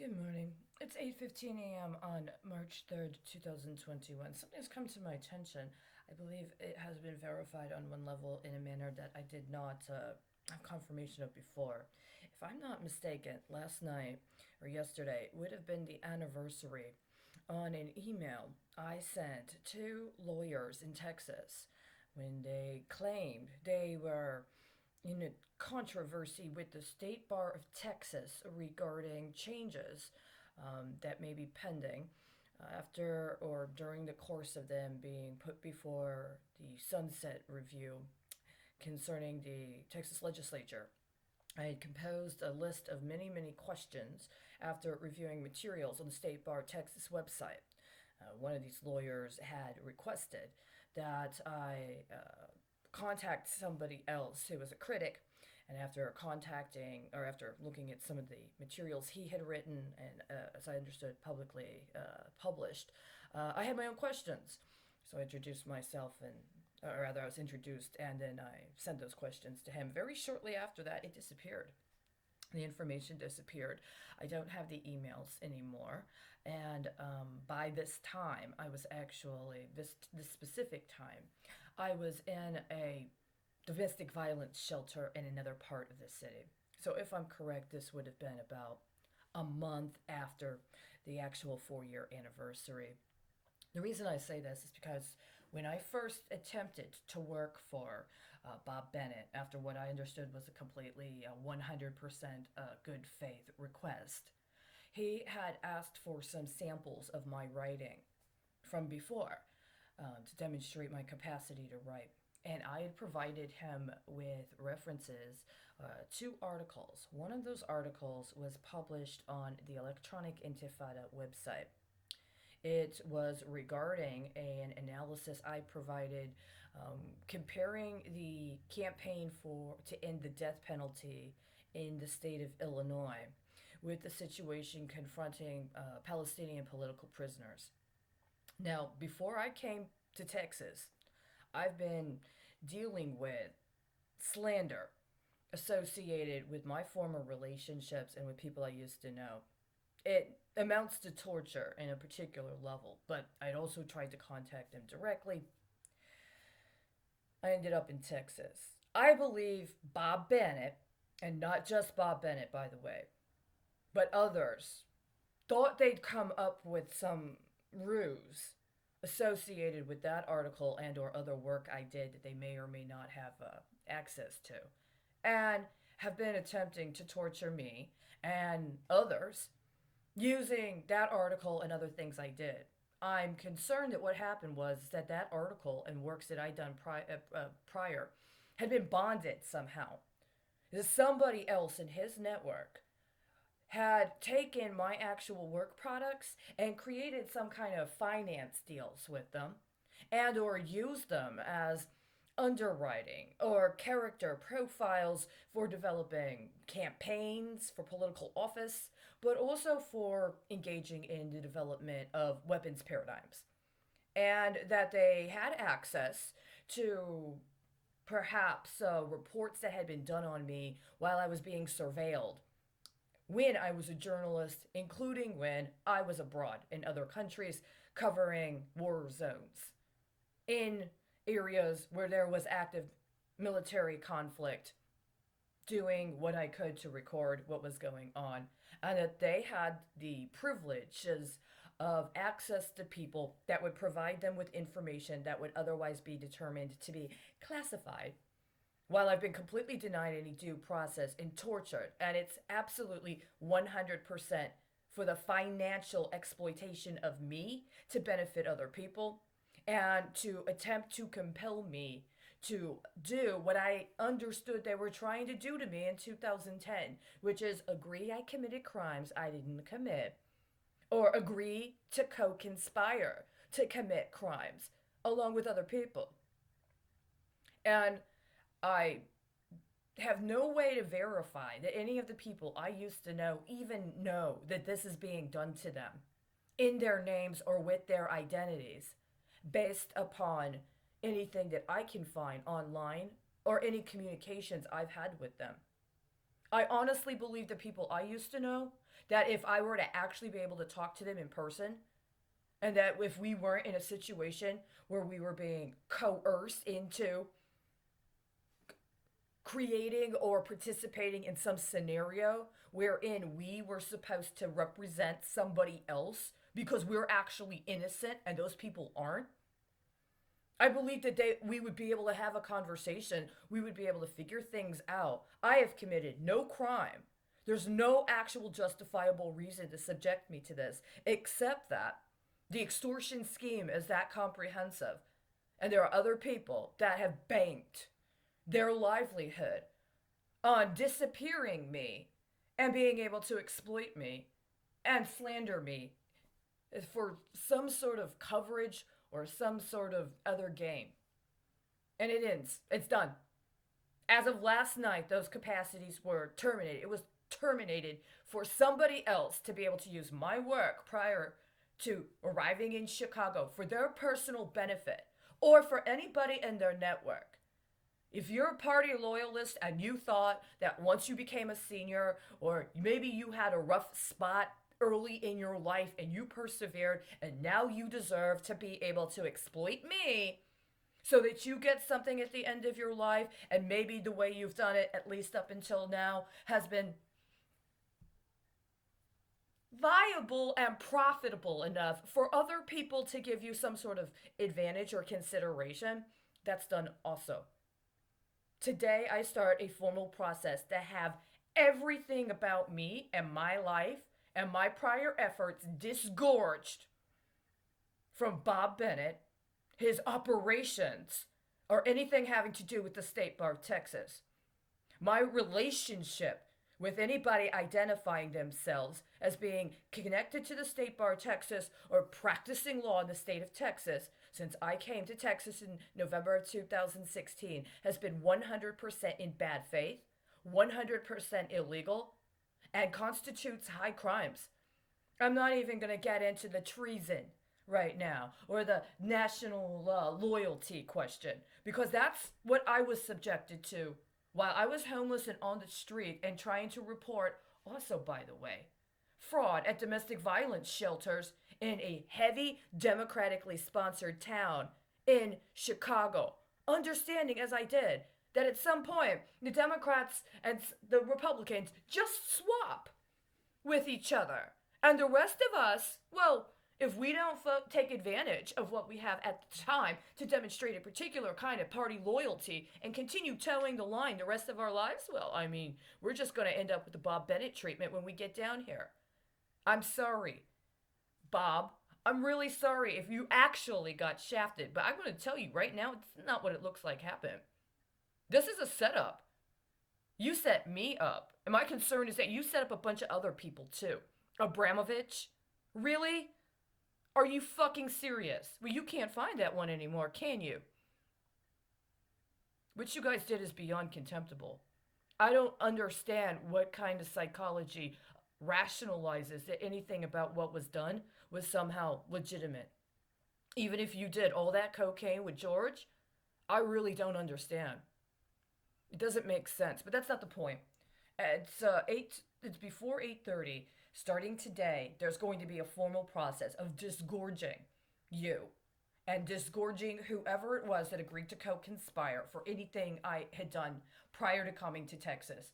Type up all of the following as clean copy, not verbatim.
Good morning. It's 8:15 a.m. on March 3rd, 2021. Something has come to my attention. I believe it has been verified on one level in a manner that I did not have confirmation of before. If I'm not mistaken, last night or yesterday would have been the anniversary on an email I sent to lawyers in Texas when they claimed they were in a controversy with the State Bar of Texas regarding changes that may be pending after or during the course of them being put before the sunset review concerning the Texas legislature. I had composed a list of many, many questions after reviewing materials on the State Bar Texas website. One of these lawyers had requested that I contact somebody else who was a critic. And after contacting, or after looking at some of the materials he had written and, as I understood, publicly published, I had my own questions. So I introduced myself, and, or rather, I was introduced, and then I sent those questions to him. Very shortly after that, it disappeared. The information disappeared. I don't have the emails anymore. And by this time, I was actually, this specific time, I was in a domestic violence shelter in another part of the city. So if I'm correct, this would have been about a month after the actual 4 year anniversary. The reason I say this is because when I first attempted to work for Bob Bennett, after what I understood was a completely 100% good faith request, he had asked for some samples of my writing from before to demonstrate my capacity to write. And I had provided him with references to articles. One of those articles was published on the Electronic Intifada website. It was regarding an analysis I provided comparing the campaign for to end the death penalty in the state of Illinois with the situation confronting Palestinian political prisoners. Now, before I came to Texas, I've been dealing with slander associated with my former relationships and with people I used to know. It amounts to torture in a particular level, but I'd also tried to contact them directly. I ended up in Texas. I believe Bob Bennett, and not just Bob Bennett, by the way, but others, thought they'd come up with some ruse associated with that article and or other work I did that they may or may not have access to, and have been attempting to torture me and others using that article and other things I did. I'm concerned that what happened was that that article and works that I'd done prior had been bonded somehow. That somebody else in his network had taken my actual work products and created some kind of finance deals with them and or used them as underwriting or character profiles for developing campaigns for political office, but also for engaging in the development of weapons paradigms. And that they had access to perhaps reports that had been done on me while I was being surveilled when I was a journalist, including when I was abroad in other countries covering war zones in areas where there was active military conflict, doing what I could to record what was going on, and that they had the privileges of access to people that would provide them with information that would otherwise be determined to be classified, while I've been completely denied any due process and tortured. And it's absolutely 100% for the financial exploitation of me to benefit other people and to attempt to compel me to do what I understood they were trying to do to me in 2010, which is agree I committed crimes I didn't commit, or agree to co conspire to commit crimes along with other people. And I have no way to verify that any of the people I used to know even know that this is being done to them in their names or with their identities based upon anything that I can find online or any communications I've had with them. I honestly believe the people I used to know, that if I were to actually be able to talk to them in person, and that if we weren't in a situation where we were being coerced into creating or participating in some scenario wherein we were supposed to represent somebody else because we're actually innocent and those people aren't, I believe that we would be able to have a conversation. We would be able to figure things out. I have committed no crime. There's no actual justifiable reason to subject me to this, except that the extortion scheme is that comprehensive. And there are other people that have banked their livelihood on disappearing me and being able to exploit me and slander me for some sort of coverage or some sort of other game. And it ends. It's done. As of last night, those capacities were terminated. It was terminated for somebody else to be able to use my work prior to arriving in Chicago for their personal benefit or for anybody in their network. If you're a party loyalist and you thought that once you became a senior or maybe you had a rough spot early in your life and you persevered and now you deserve to be able to exploit me so that you get something at the end of your life, and maybe the way you've done it, at least up until now, has been viable and profitable enough for other people to give you some sort of advantage or consideration, that's done also. Today, I start a formal process to have everything about me and my life and my prior efforts disgorged from Bob Bennett, his operations, or anything having to do with the State Bar of Texas. My relationship with anybody identifying themselves as being connected to the State Bar of Texas or practicing law in the state of Texas since I came to Texas in November of 2016 has been 100% in bad faith, 100% illegal, and constitutes high crimes. I'm not even going to get into the treason right now or the national loyalty question because that's what I was subjected to while I was homeless and on the street and trying to report, also, by the way, fraud at domestic violence shelters in a heavy democratically sponsored town in Chicago. Understanding, as I did, that at some point the Democrats and the Republicans just swap with each other. And the rest of us, well, if we don't take advantage of what we have at the time to demonstrate a particular kind of party loyalty and continue towing the line the rest of our lives, well, I mean, we're just going to end up with the Bob Bennett treatment when we get down here. I'm sorry, Bob. I'm really sorry if you actually got shafted, but I'm going to tell you right now, it's not what it looks like happened. This is a setup. You set me up. And my concern is that you set up a bunch of other people too. Abramovich? Really? Are you fucking serious? Well, you can't find that one anymore, can you? What you guys did is beyond contemptible. I don't understand what kind of psychology rationalizes that anything about what was done was somehow legitimate. Even if you did all that cocaine with George, I really don't understand. It doesn't make sense, but that's not the point. It's before 8:30. Starting today, there's going to be a formal process of disgorging you and disgorging whoever it was that agreed to co-conspire for anything I had done prior to coming to Texas.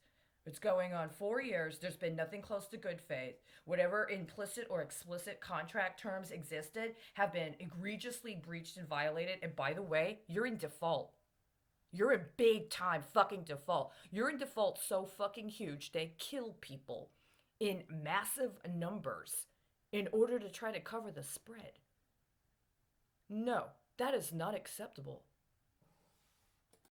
It's going on 4 years. There's been nothing close to good faith. Whatever implicit or explicit contract terms existed have been egregiously breached and violated. And by the way, you're in default. You're in big time fucking default. You're in default so fucking huge they kill people in massive numbers in order to try to cover the spread. No, that is not acceptable.